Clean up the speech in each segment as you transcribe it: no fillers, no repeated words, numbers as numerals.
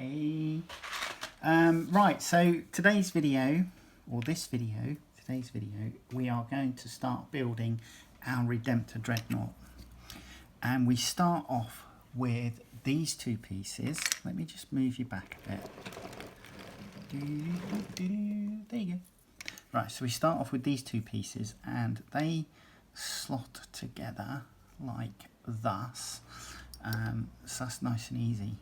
Hey. Right, so today's video, we are going to start building our Redemptor Dreadnought. And we start off with these two pieces. Let me just move you back a bit. There you go. Right, so we start off with these two pieces and they slot together like thus. So that's nice and easy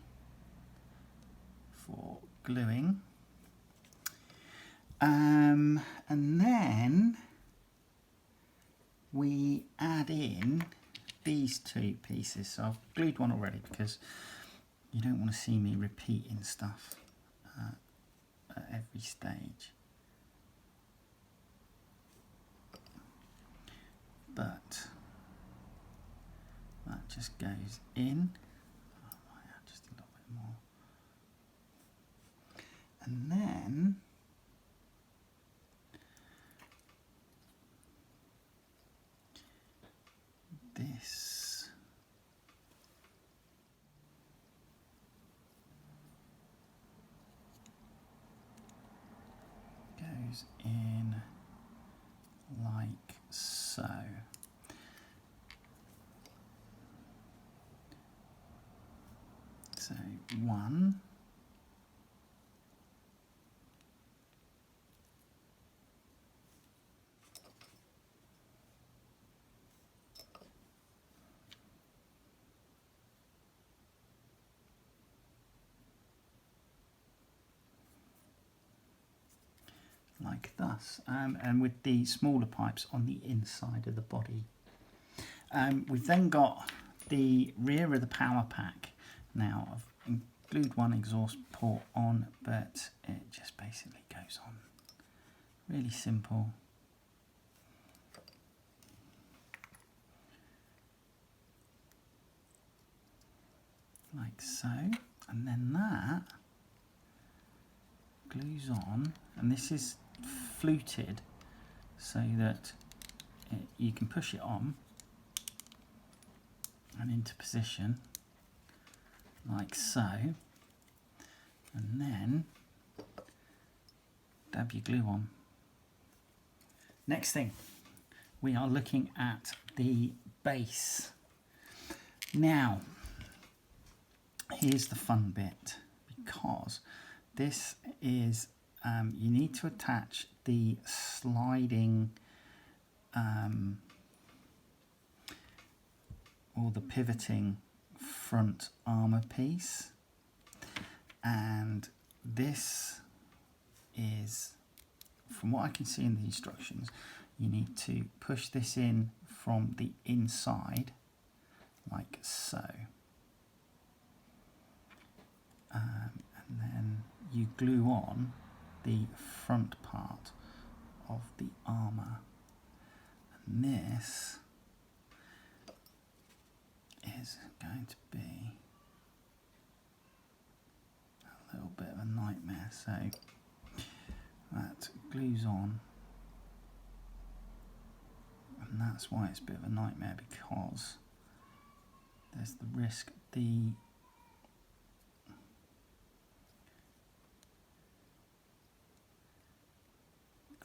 for gluing. And then we add in these two pieces. So I've glued one already because you don't want to see me repeating stuff at every stage. But that just goes in. I might add just a little bit more. And then this goes in like so. So one, like thus, and with the smaller pipes on the inside of the body. We've then got the rear of the power pack. Now I've glued one exhaust port on, but it just basically goes on. Really simple. Like so, and then that glues on, and this is fluted so that you can push it on and into position like so, and then dab your glue on. Next thing, we are looking at the base. Now here's the fun bit, because this is you need to attach the sliding or the pivoting front armor piece, and this is, from what I can see in the instructions, you need to push this in from the inside like so, and then you glue on the front part of the armor, and this is going to be a little bit of a nightmare. So that glues on, and that's why it's a bit of a nightmare, because there's the risk the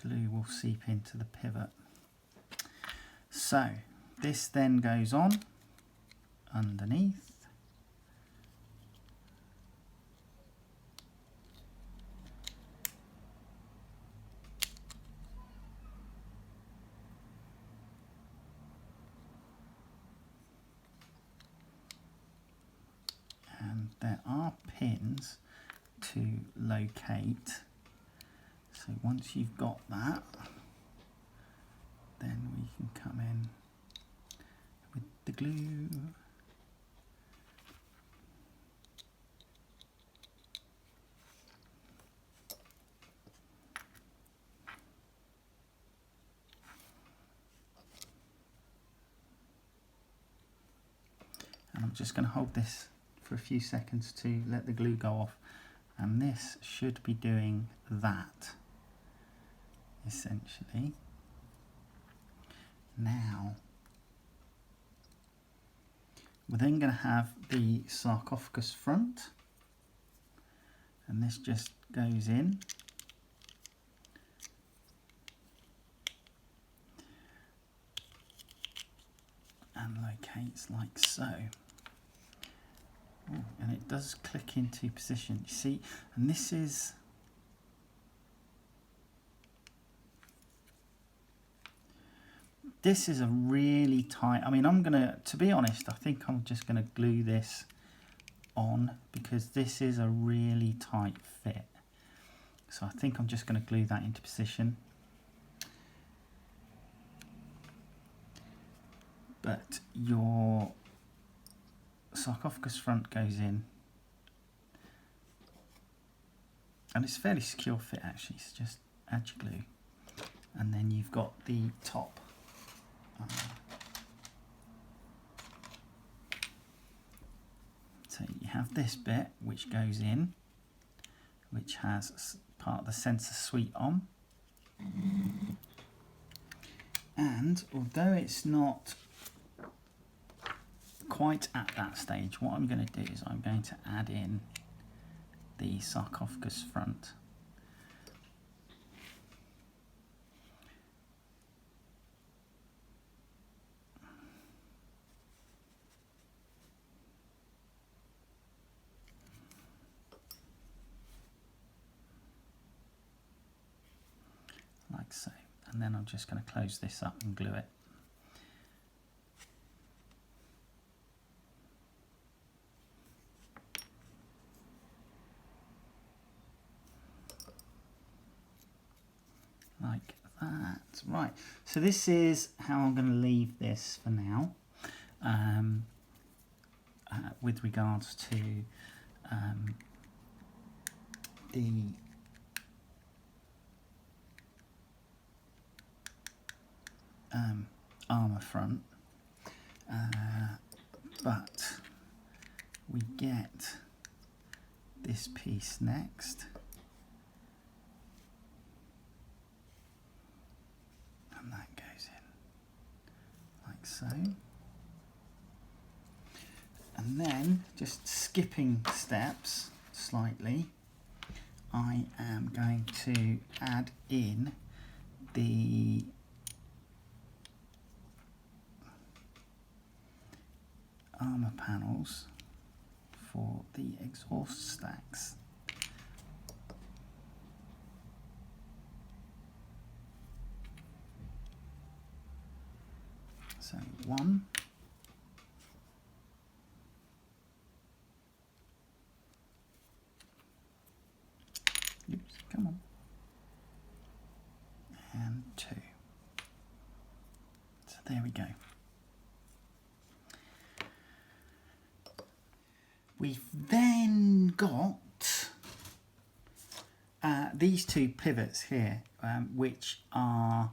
glue will seep into the pivot. So this then goes on underneath, and there are pins to locate. So once you've got that, then we can come in with the glue. And I'm just going to hold this for a few seconds to let the glue go off, and this should be doing that essentially. Now we're then going to have the sarcophagus front, and this just goes in. And locates like so. Ooh, and it does click into position, you see, and this is a really tight, I mean, I'm gonna, to be honest, I think I'm just gonna glue this on because this is a really tight fit. So I think I'm just gonna glue that into position. But your sarcophagus front goes in, and it's a fairly secure fit actually, so just add your glue. And then you've got the top. So you have this bit which goes in, which has part of the sensor suite on. And although it's not quite at that stage, what I'm going to do is I'm going to add in the sarcophagus front. Like so, and then I'm just going to close this up and glue it. Like that. Right, so this is how I'm going to leave this for now, with regards to the armour front, but we get this piece next, and that goes in like so. And then, just skipping steps slightly, I am going to add in the armour panels for the exhaust stacks. So one, oops, come on, and two. So there we go. We've then got these two pivots here, which are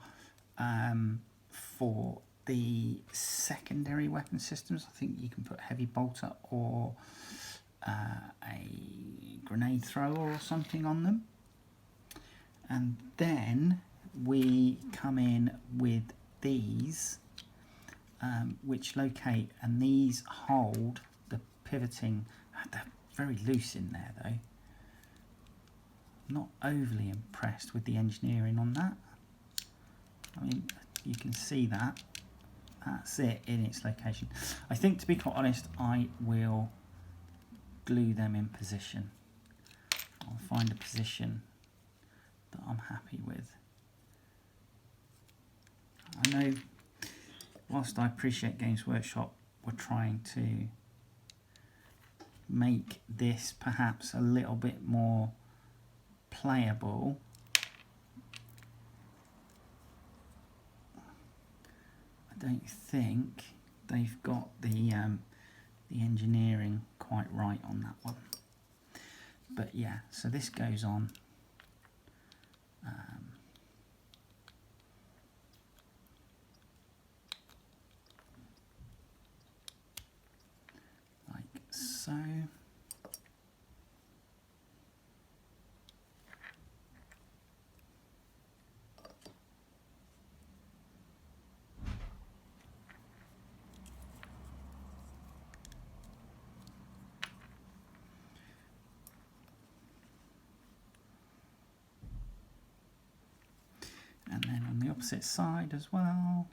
for the secondary weapon systems. I think you can put heavy bolter or a grenade thrower or something on them. And then we come in with these, which locate, and these hold the pivoting. They're very loose in there though. Not overly impressed with the engineering on that. I mean, you can see that. That's it in its location. I think, to be quite honest, I will glue them in position. I'll find a position that I'm happy with. I know, whilst I appreciate Games Workshop were trying to make this perhaps a little bit more playable, I don't think they've got the engineering quite right on that one. But yeah, so this goes on. Like so. opposite side as well.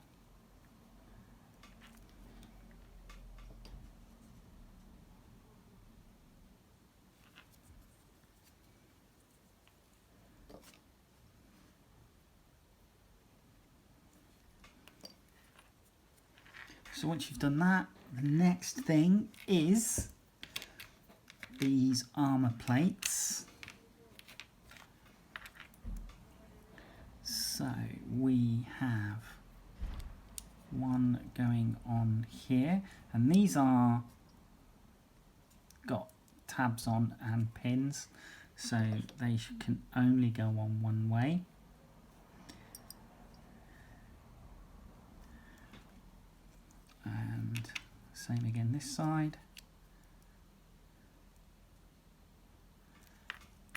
So once you've done that, the next thing is these armour plates. So we have one going on here, and these are got tabs on and pins, so they can only go on one way. And same again this side,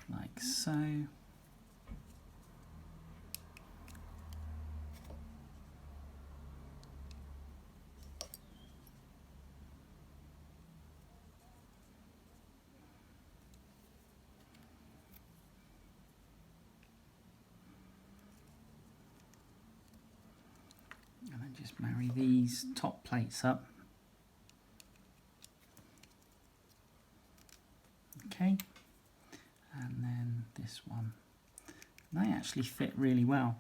like so. And then just marry these top plates up. Okay, and then this one. They actually fit really well.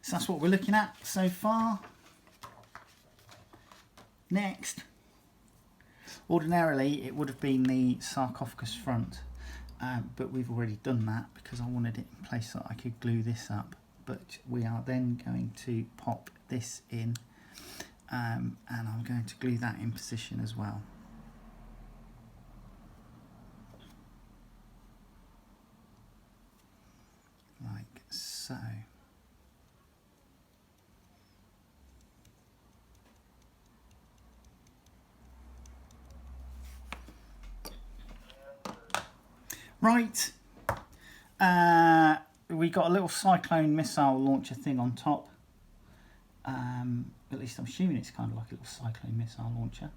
So that's what we're looking at so far. Next, ordinarily it would have been the sarcophagus front, but we've already done that because I wanted it in place so I could glue this up. But we are then going to pop this in, and I'm going to glue that in position as well. Like so. Right, we got a little cyclone missile launcher thing on top. At least I'm assuming it's kind of like a little cyclone missile launcher.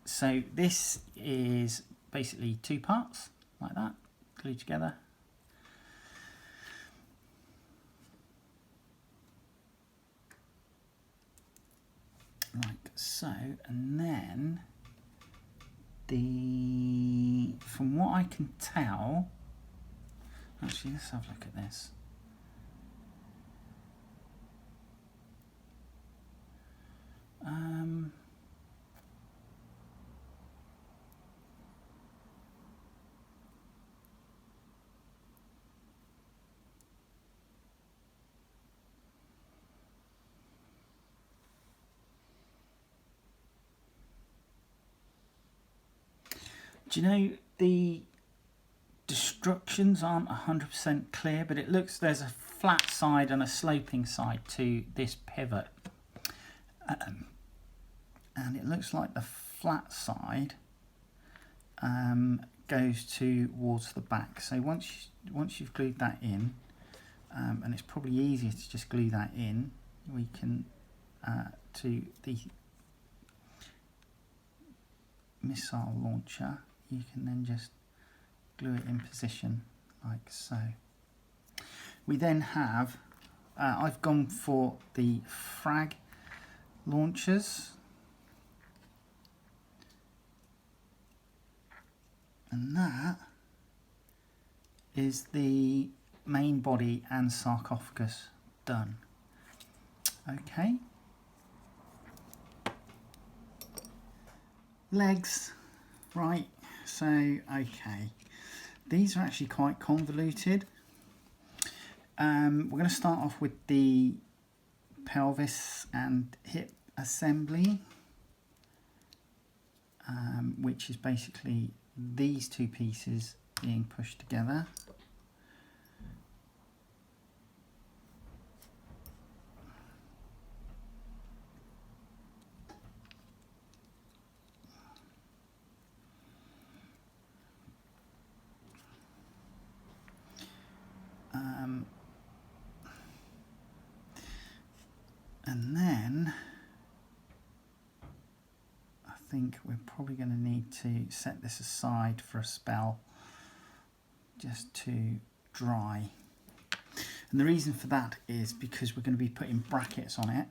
So this is basically two parts, like that, glued together. Like so, and then from what I can tell, actually let's have a look at this. Do you know, the destructions aren't 100% clear, but it looks there's a flat side and a sloping side to this pivot. And it looks like the flat side goes towards the back. So once you've glued that in, and it's probably easier to just glue that in, we can to the missile launcher, you can then just glue it in position like so. We then have, I've gone for the frag launchers, and that is the main body and sarcophagus done. Okay. Legs, right, so okay, these are actually quite convoluted. We're going to start off with the pelvis and hip assembly, which is basically these two pieces being pushed together. And then I think think we're probably going to need to set this aside for a spell just to dry. And the reason for that is because we're going to be putting brackets on it.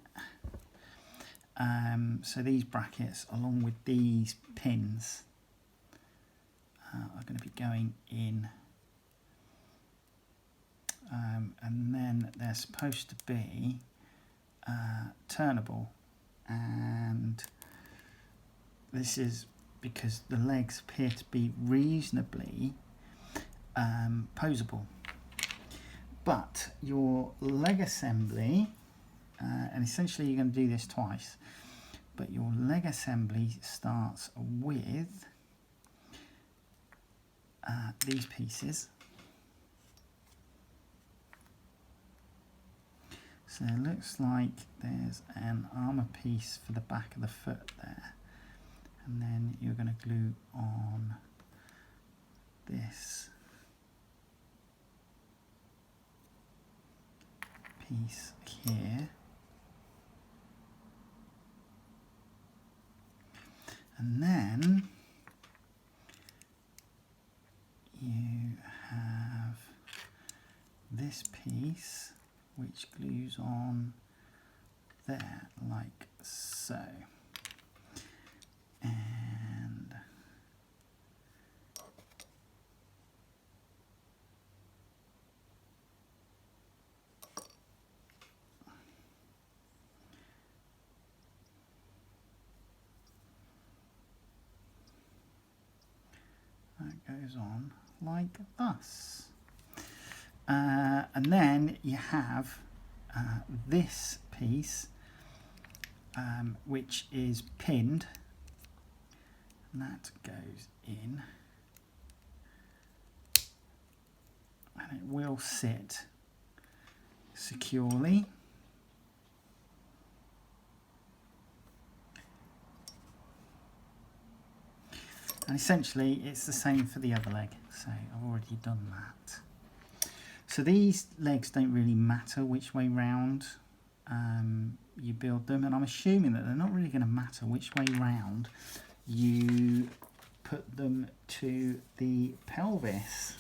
So these brackets, along with these pins, are going to be going in. And then they're supposed to be turnable. And this is because the legs appear to be reasonably posable. But your leg assembly, and essentially you're going to do this twice, but your leg assembly starts with these pieces. So it looks like there's an armour piece for the back of the foot there, and then you're going to glue on this piece here, and then you have this piece which glues on there like so, and that goes on like thus. And then you have this piece which is pinned, and that goes in, and it will sit securely. And essentially it's the same for the other leg, so I've already done that. So these legs don't really matter which way round you build them, and I'm assuming that they're not really going to matter which way round you put them to the pelvis,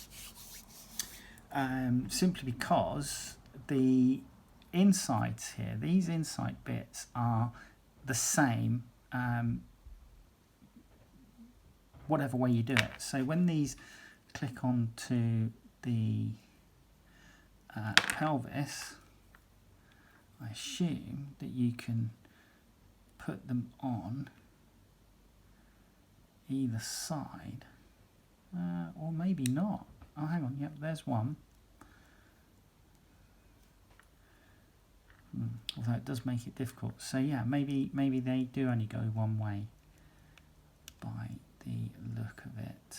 simply because the insides here, these inside bits are the same whatever way you do it. So when these click onto the pelvis, I assume that you can put them on either side, or maybe not. Oh, hang on, yep, there's one. Although it does make it difficult. So yeah, maybe they do only go one way by the look of it.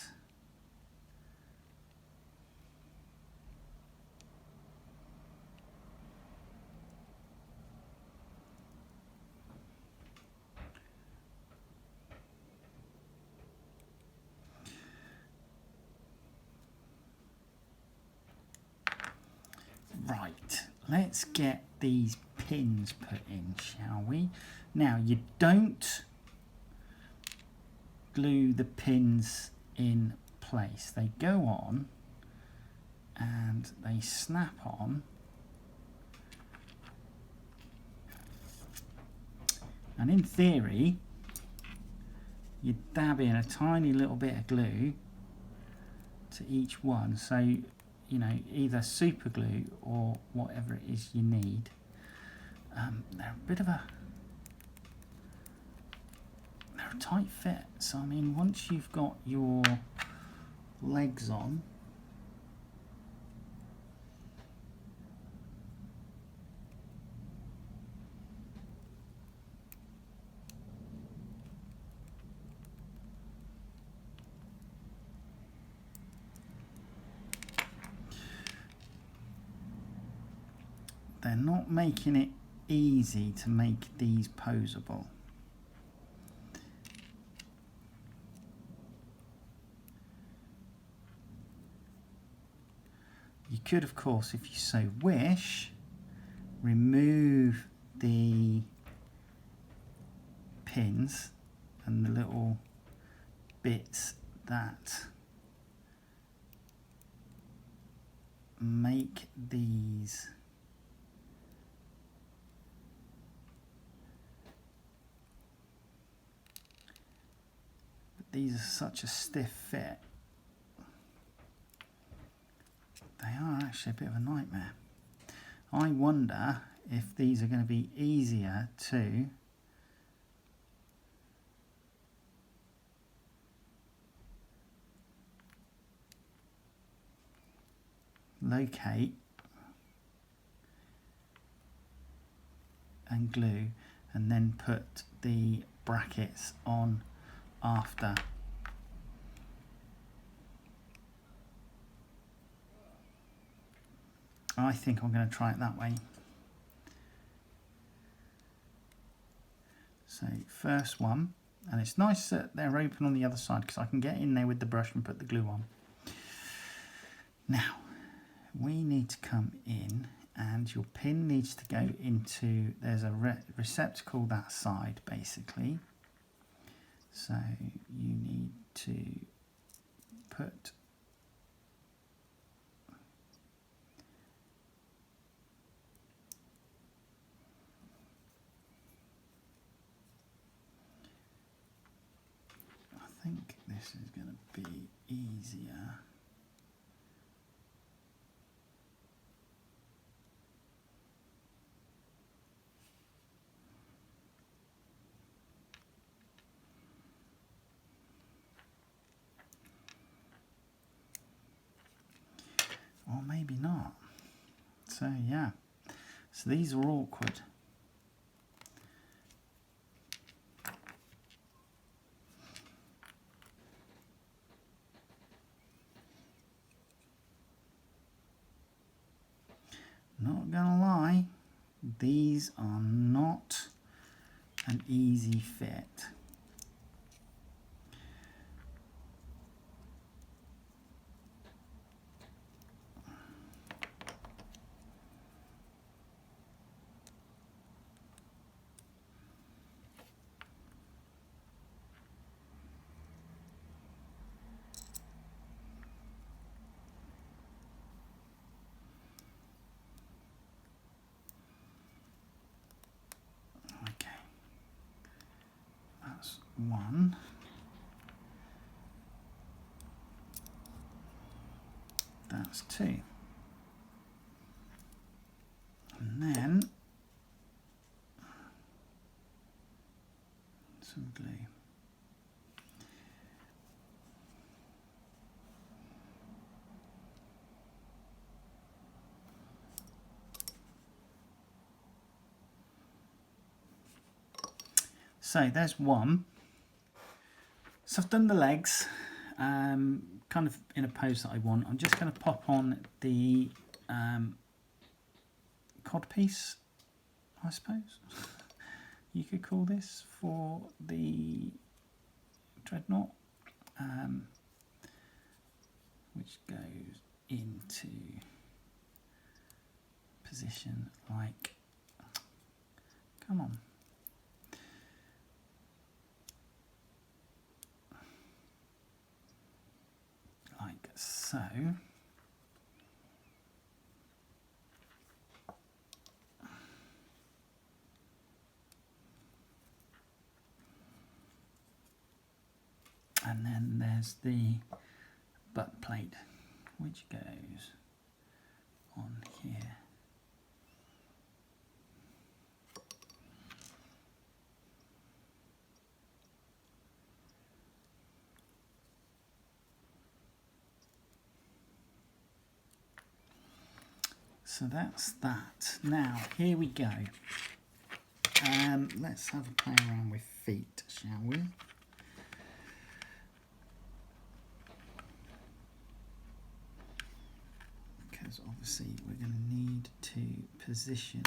Right, let's get these pins put in, shall we? Now, you don't glue the pins in place. They go on and they snap on. And in theory, you dab in a tiny little bit of glue to each one. So, you know, either super glue or whatever it is you need. They're a bit of a tight fit. So I mean, once you've got your legs on, they're not making it easy to make these posable. You could, of course, if you so wish, remove the pins and the little bits that make these are such a stiff fit. They are actually a bit of a nightmare. I wonder if these are going to be easier to locate and glue and then put the brackets on after. I think I'm going to try it that way. So first one, and it's nice that they're open on the other side because I can get in there with the brush and put the glue on. Now we need to come in and your pin needs to go into, there's a receptacle that side basically. So you need to put I think this is going to be easier. Or maybe not. So yeah, so these are awkward. Not gonna lie, these are not an easy fit. That's one. That's two. And then some glue. So there's one. So I've done the legs, kind of in a pose that I want. I'm just going to pop on the codpiece, I suppose you could call this, for the Dreadnought, which goes into position like, come on. Like so. And then there's the butt plate, which goes on here. So that's that. Now, here we go. Let's have a play around with feet, shall we? Because obviously we're going to need to position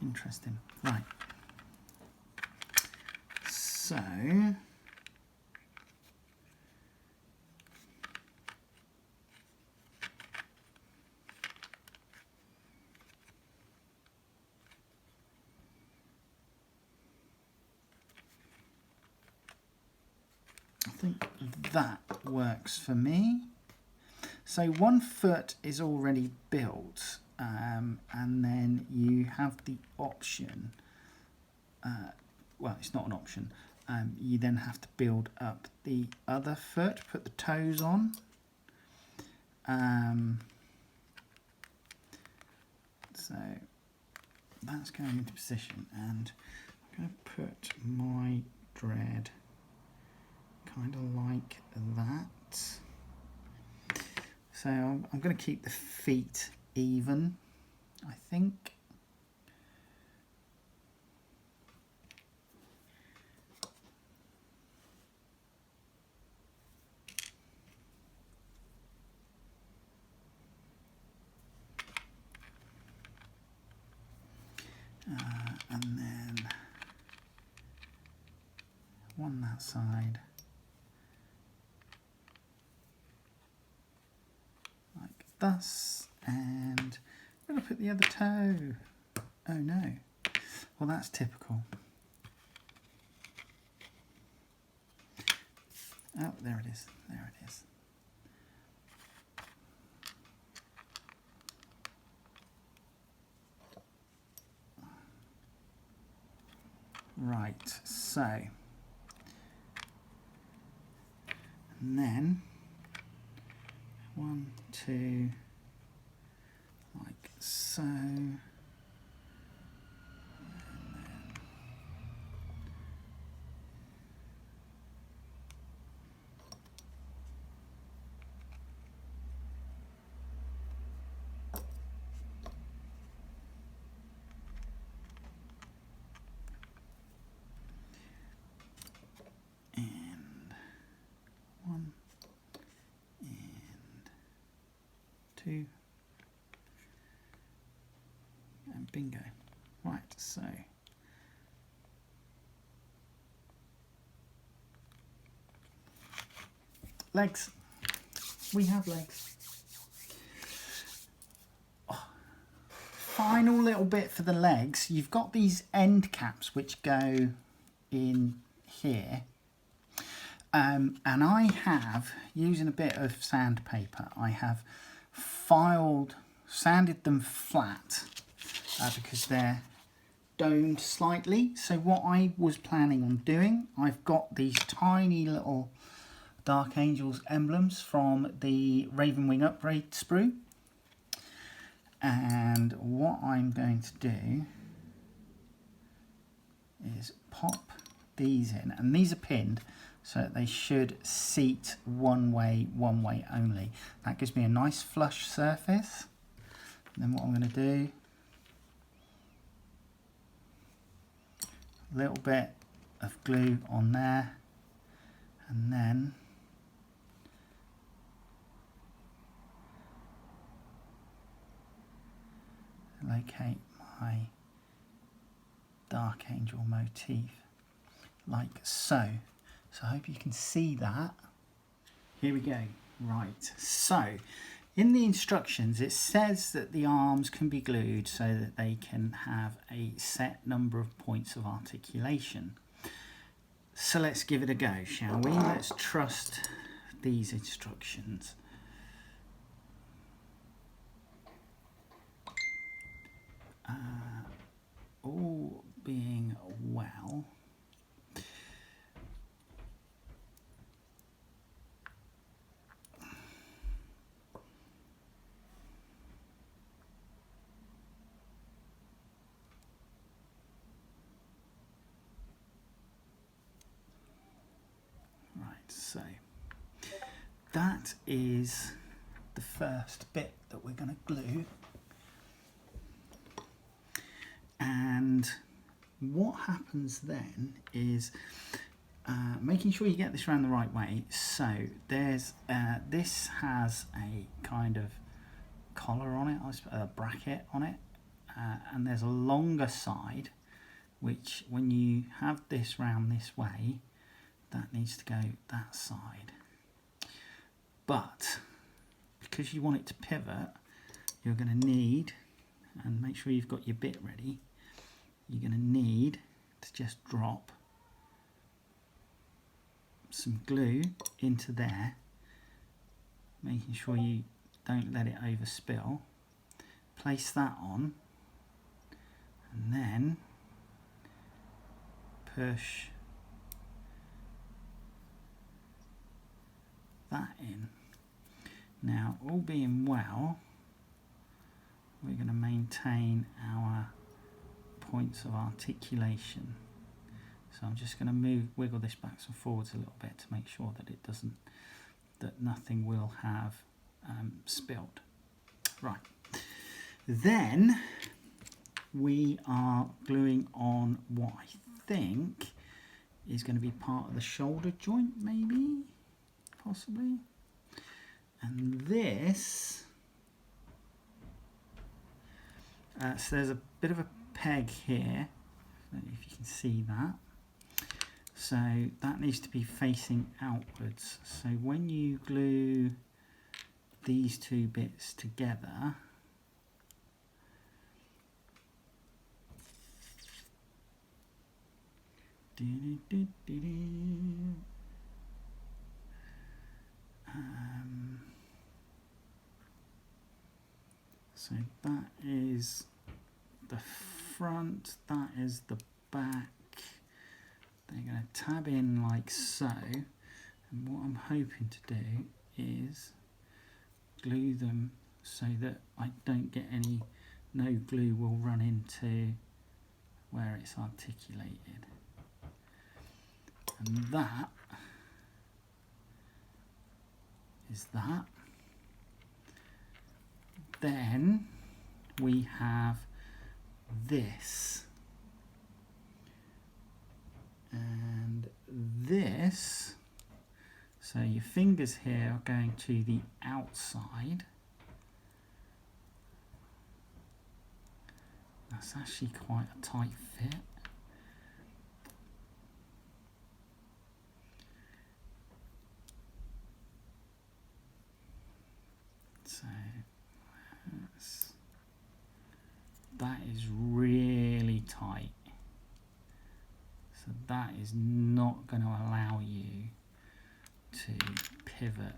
Interesting. Right. So I think that works for me. So 1 foot is already built, and then you have the option, well, it's not an option, you then have to build up the other foot, put the toes on. So that's going into position, and I'm going to put my dread kind of like that. So I'm going to keep the feet even, I think. And then one that side, like thus, and I'm going to put the other toe. Oh no, well that's typical. Oh, there it is, there it is. Right, so, and then 1, 2, like so, and then and 1 and 2 and bingo. Right, so legs. We have legs. Oh, final little bit for the legs. You've got these end caps which go in here. And I have, using a bit of sandpaper, I have sanded them flat because they're domed slightly. So what I was planning on doing, I've got these tiny little Dark Angels emblems from the Ravenwing upgrade sprue. And what I'm going to do is pop these in, and these are pinned so that they should seat one way only. That gives me a nice flush surface. And then what I'm going to do, a little bit of glue on there, and then locate my Dark Angel motif like so. So I hope you can see that. Here we go. Right, so in the instructions it says that the arms can be glued so that they can have a set number of points of articulation. So let's give it a go, shall we? Let's trust these instructions. All being well, right, so that is the first bit that we're going to glue. And what happens then is making sure you get this around the right way. So there's this has a kind of collar on it, a bracket on it, and there's a longer side, which when you have this round this way, that needs to go that side. But because you want it to pivot, you're going to need, and make sure you've got your bit ready, you're going to need to just drop some glue into there, making sure you don't let it overspill. Place that on, and then push that in. Now, all being well, we're going to maintain our points of articulation. So I'm just going to wiggle this backwards and forwards a little bit to make sure that it doesn't, that nothing will have spilled. Right. Then we are gluing on what I think is going to be part of the shoulder joint, maybe, possibly. And this, so there's a bit of a peg here, if you can see that. So that needs to be facing outwards. So when you glue these two bits together, so that is the front, that is the back. They're going to tab in like so, and what I'm hoping to do is glue them so that I don't get any, no glue will run into where it's articulated. And that is that. Then we have this. And this, so your fingers here are going to the outside. That's actually quite a tight fit. So that is really tight. So that is not going to allow you to pivot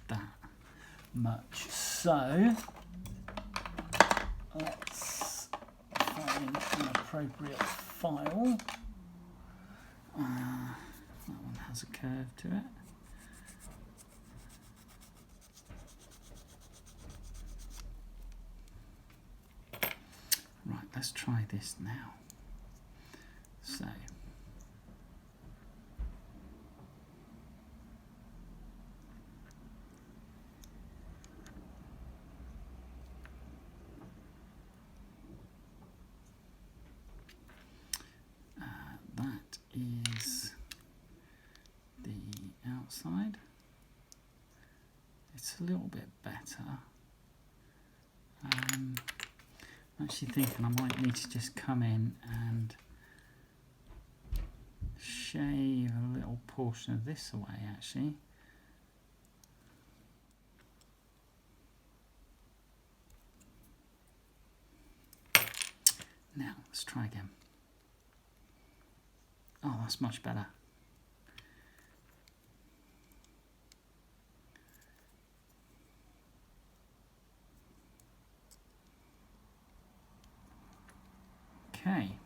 that much. So let's find an appropriate file. That one has a curve to it. Right, let's try this now. So that is the outside. It's a little bit better. I'm actually thinking I might need to just come in and shave a little portion of this away, actually. Now, let's try again. Oh, that's much better. Okay.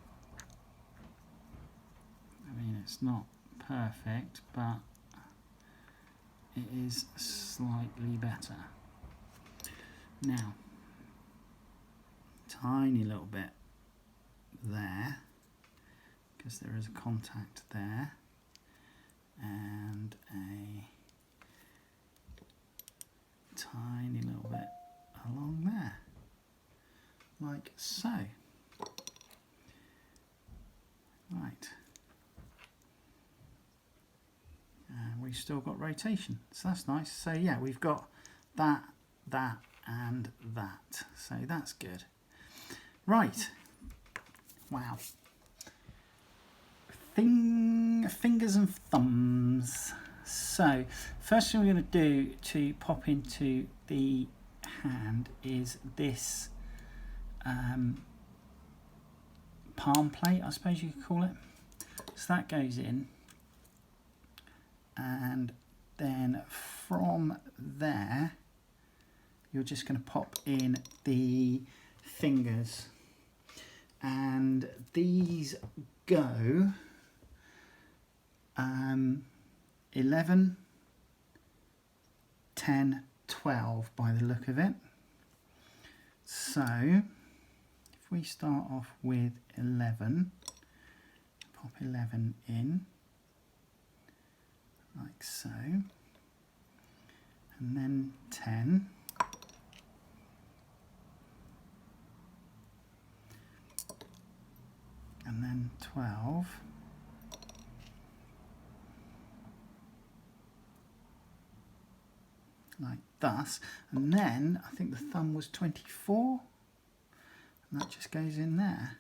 I mean, it's not perfect, but it is slightly better. Now, tiny little bit there, because there is a contact there, and a tiny little bit along there, like so. Right, and we've still got rotation, so that's nice. So yeah, we've got that, that, and that, so that's good. Right. Wow. Fingers and thumbs. So, first thing we're going to do to pop into the hand is this palm plate, I suppose you could call it. So that goes in, and then from there you're just going to pop in the fingers, and these go 11, 10, 12 by the look of it. So if we start off with 11, pop 11 in like so, and then 10, and then 12, like thus, and then I think the thumb was 24, and that just goes in there.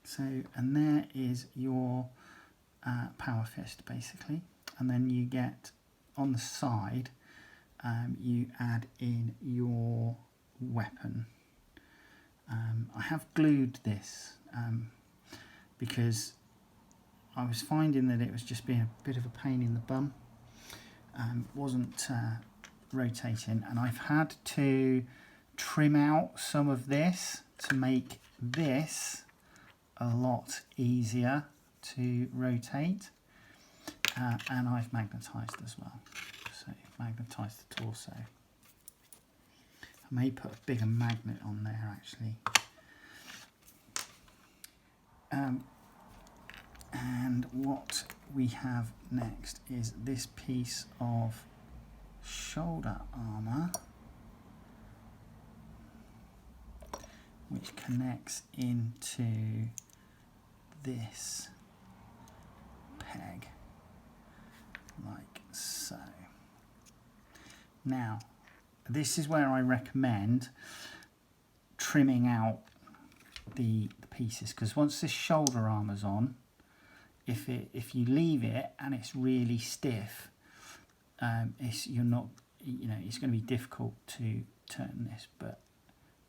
So, and there is your power fist basically, and then you get on the side, you add in your weapon. I have glued this because I was finding that it was just being a bit of a pain in the bum. Wasn't rotating, and I've had to trim out some of this to make this a lot easier to rotate, and I've magnetised as well, so magnetised the torso. I may put a bigger magnet on there actually. And what we have next is this piece of shoulder armour, which connects into this peg like so. Now this is where I recommend trimming out the pieces, because once this shoulder armour's on, if you leave it and it's really stiff, it's going to be difficult to turn this. But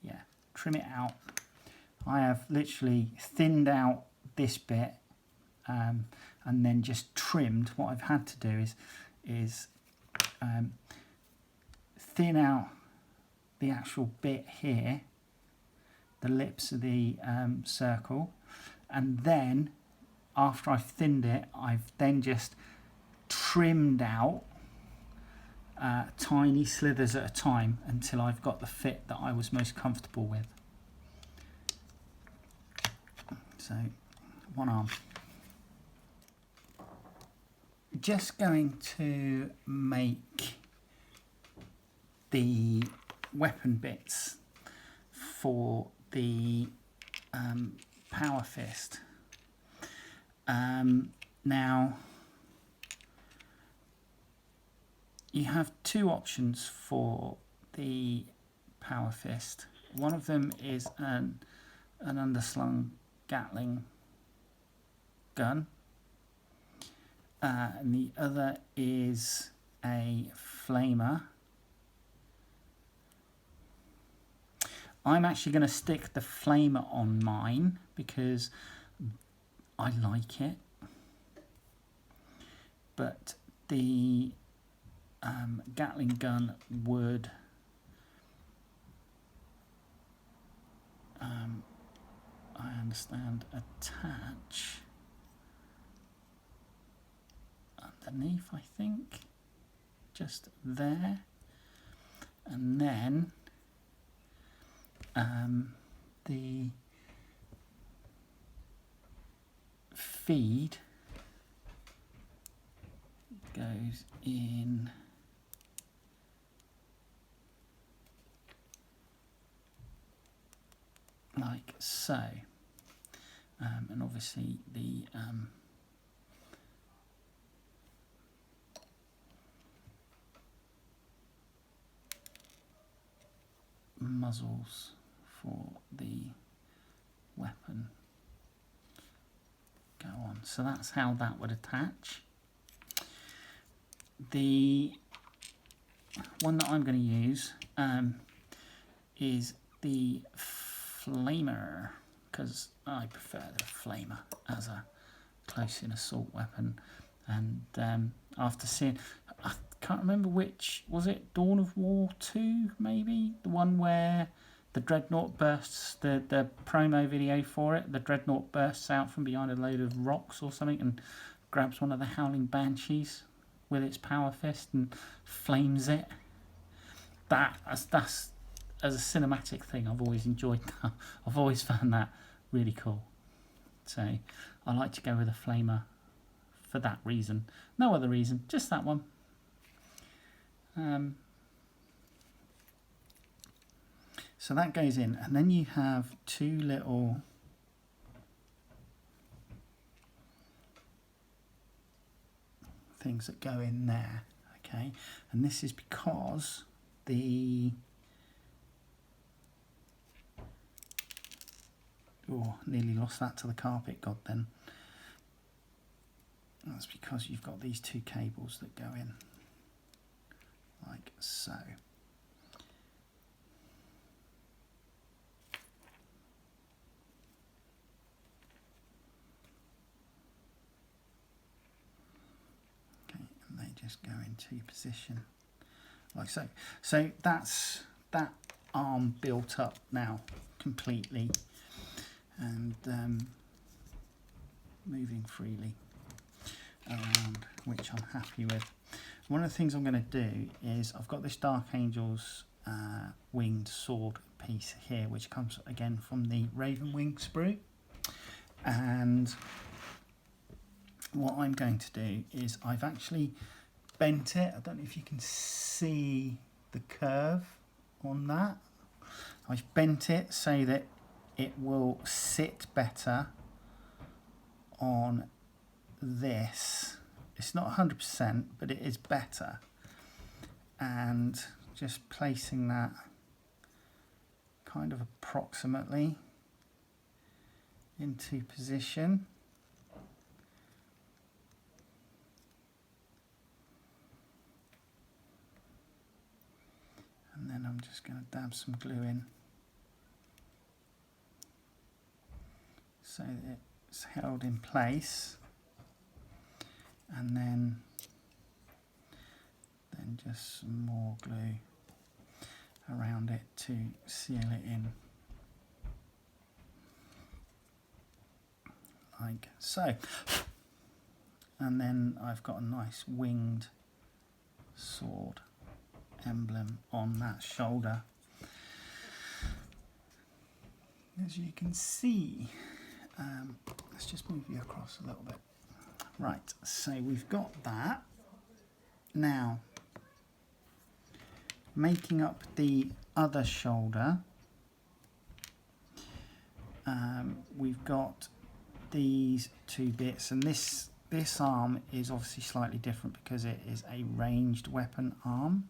yeah, trim it out. I have literally thinned out this bit and then just trimmed. What I've had to do is thin out the actual bit here, the lips of the circle, and then after I've thinned it, I've then just trimmed out tiny slithers at a time until I've got the fit that I was most comfortable with. So, one arm. Just going to make the weapon bits for the power fist. Now, you have two options for the power fist. One of them is an underslung Gatling gun, and the other is a flamer. I'm actually going to stick the flamer on mine because I like it, but the Gatling gun would I understand attach underneath, I think, just there, and then the feed goes in like so, and obviously the muzzles for the weapon go on. So that's how that would attach. The one that I'm going to use is the flamer, because I prefer the flamer as a close-in assault weapon. And after seeing, I can't remember which, was it Dawn of War 2 maybe? The one where the Dreadnought bursts, the promo video for it, the Dreadnought bursts out from behind a load of rocks or something and grabs one of the Howling Banshees with its power fist and flames it. That's as a cinematic thing, I've always enjoyed that. I've always found that really cool. So I like to go with a flamer for that reason. No other reason, just that one. So that goes in, and then you have two little things that go in there, okay? And this is because the... Oh, nearly lost that to the carpet, God then. That's because you've got these two cables that go in, like so. Okay, and they just go into position, like so. So that's that arm built up now completely, and moving freely around, which I'm happy with. One of the things I'm going to do is I've got this Dark Angels winged sword piece here, which comes again from the Raven Wing sprue, and what I'm going to do is I've actually bent it. I don't know if you can see the curve on that. I've bent it so that it will sit better on this. It's not 100%, but it is better. And just placing that kind of approximately into position. And then I'm just going to dab some glue in so that it's held in place. And then just some more glue around it to seal it in, like so. And then I've got a nice winged sword emblem on that shoulder, as you can see. Let's just move you across a little bit. Right, so we've got that. Now, making up the other shoulder, we've got these two bits, and this arm is obviously slightly different because it is a ranged weapon arm.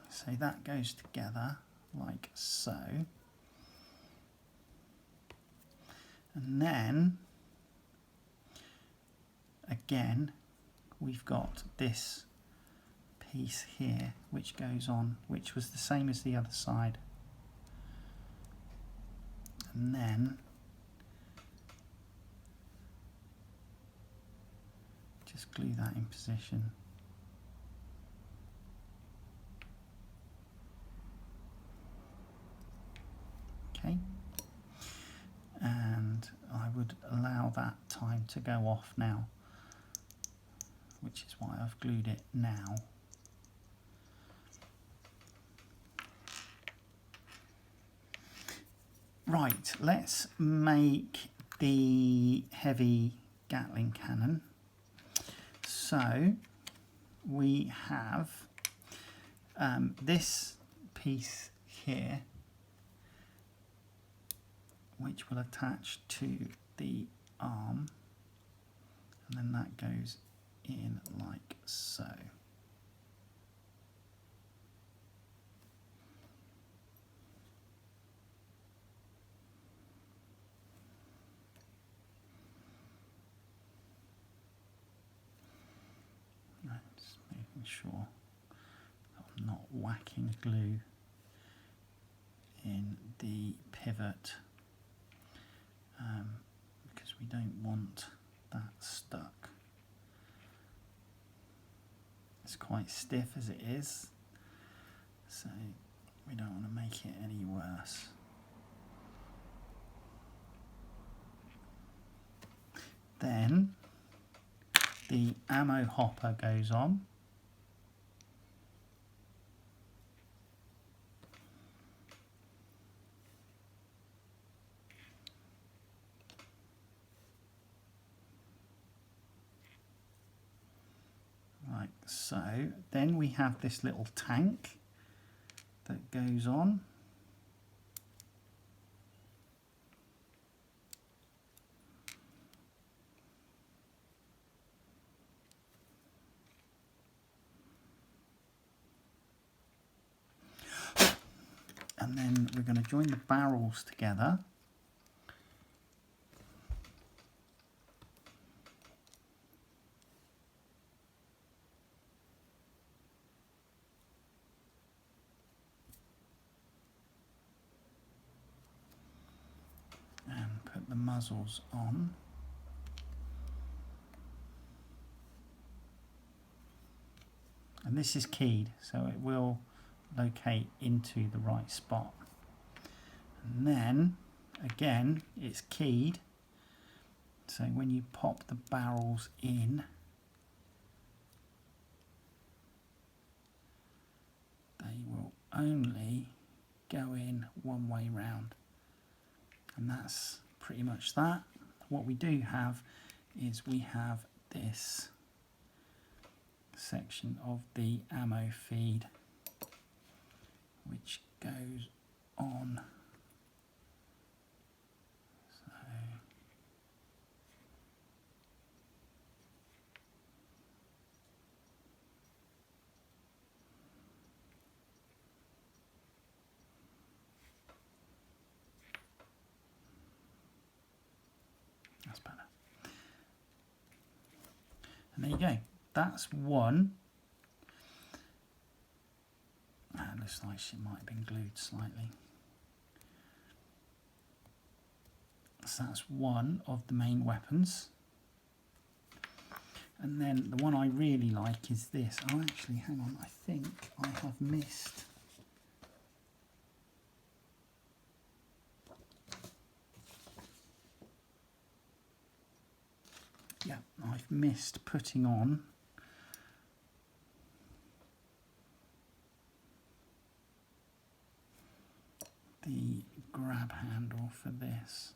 So that goes together like so. And then, again, we've got this piece here, which goes on, which was the same as the other side. And then, just glue that in position. Okay. And I would allow that time to go off now, which is why I've glued it now. Right, let's make the heavy Gatling cannon. So we have this piece here, which will attach to the arm, and then that goes in like so. sure I'm not whacking glue in the pivot, because we don't want that stuck. It's quite stiff as it is, so we don't want to make it any worse. Then the ammo hopper goes on. Like so. Then we have this little tank that goes on. And then we're going to join the barrels together. And put the muzzles on. And this is keyed, so it will locate into the right spot. And then, again, it's keyed, so when you pop the barrels in, they will only go in one way round. And that's pretty much that. What we do have is we have this section of the ammo feed which goes on. So that's better. And there you go. That's one. That looks like she might have been glued slightly. So that's one of the main weapons. And then the one I really like is this. Oh, actually, hang on. I think I have missed. Yeah, I've missed putting on the grab handle for this.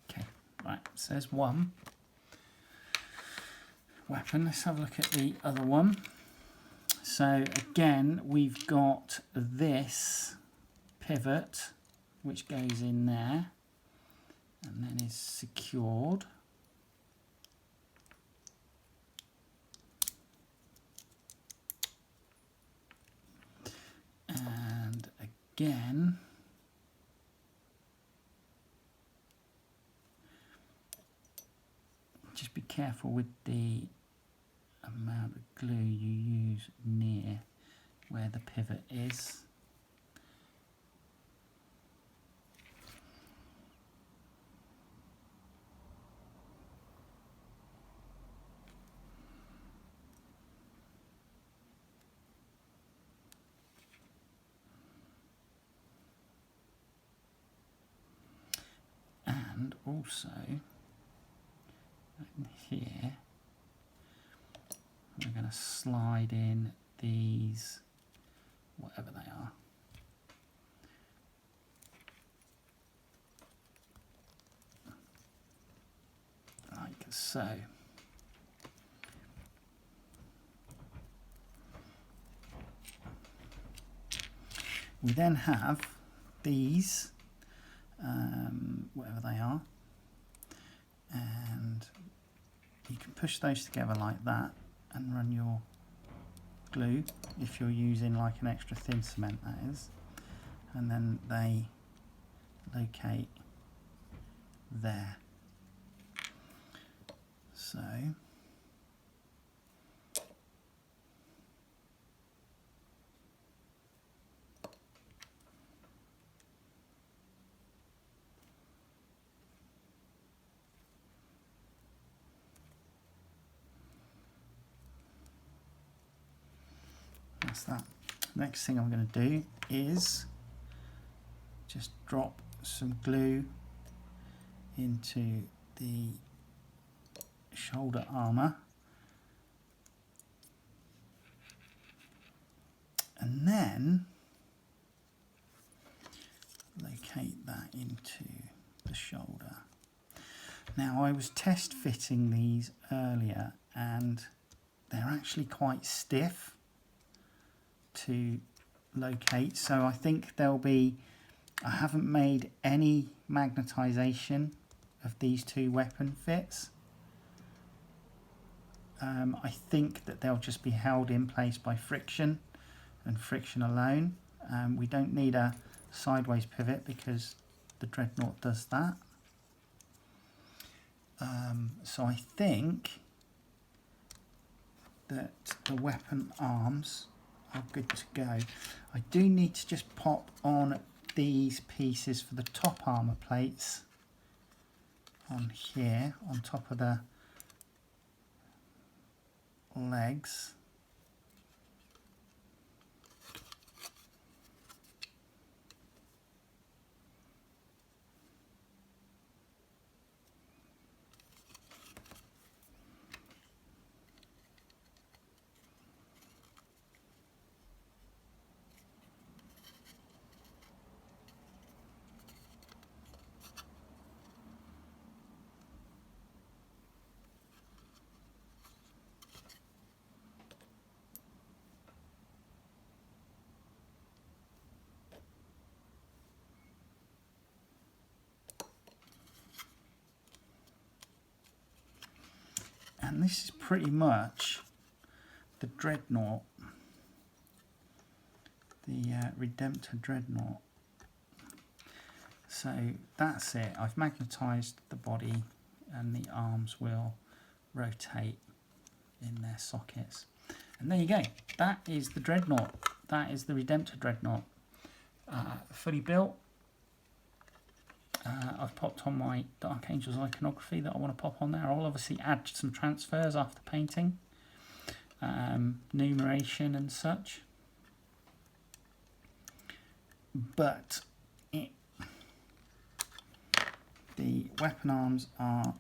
Okay, right, so there's one weapon. Let's have a look at the other one. So again, we've got this pivot which goes in there and then is secured. And again, just be careful with the amount of glue you use near where the pivot is. And also in here we're going to slide in these, whatever they are. Like so. We then have these, whatever they are, And you can push those together like that and run your glue, if you're using like an extra thin cement, that is, and then they locate there. So that's that. Next thing I'm going to do is just drop some glue into the shoulder armour, and then locate that into the shoulder. Now, I was test fitting these earlier and they're actually quite stiff to locate, so I think there'll be, I haven't made any magnetisation of these two weapon fits. I think that they'll just be held in place by friction and friction alone. We don't need a sideways pivot because the Dreadnought does that. So I think that the weapon arms are good to go. I do need to just pop on these pieces for the top armour plates on here, on top of the legs. And this is pretty much the Dreadnought, the Redemptor Dreadnought. So that's it. I've magnetised the body and the arms will rotate in their sockets. And there you go. That is the Dreadnought. That is the Redemptor Dreadnought. Fully built. I've popped on my Dark Angels iconography that I want to pop on there. I'll obviously add some transfers after painting, numeration and such. But the weapon arms are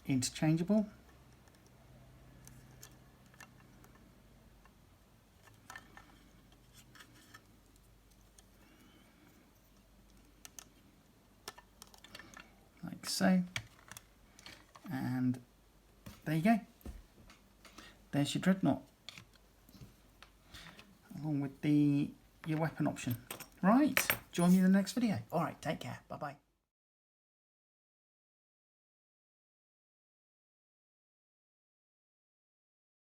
interchangeable. Like so, and there you go. There's your Dreadnought, along with your weapon option. Right, join me in the next video. All right, take care. Bye bye.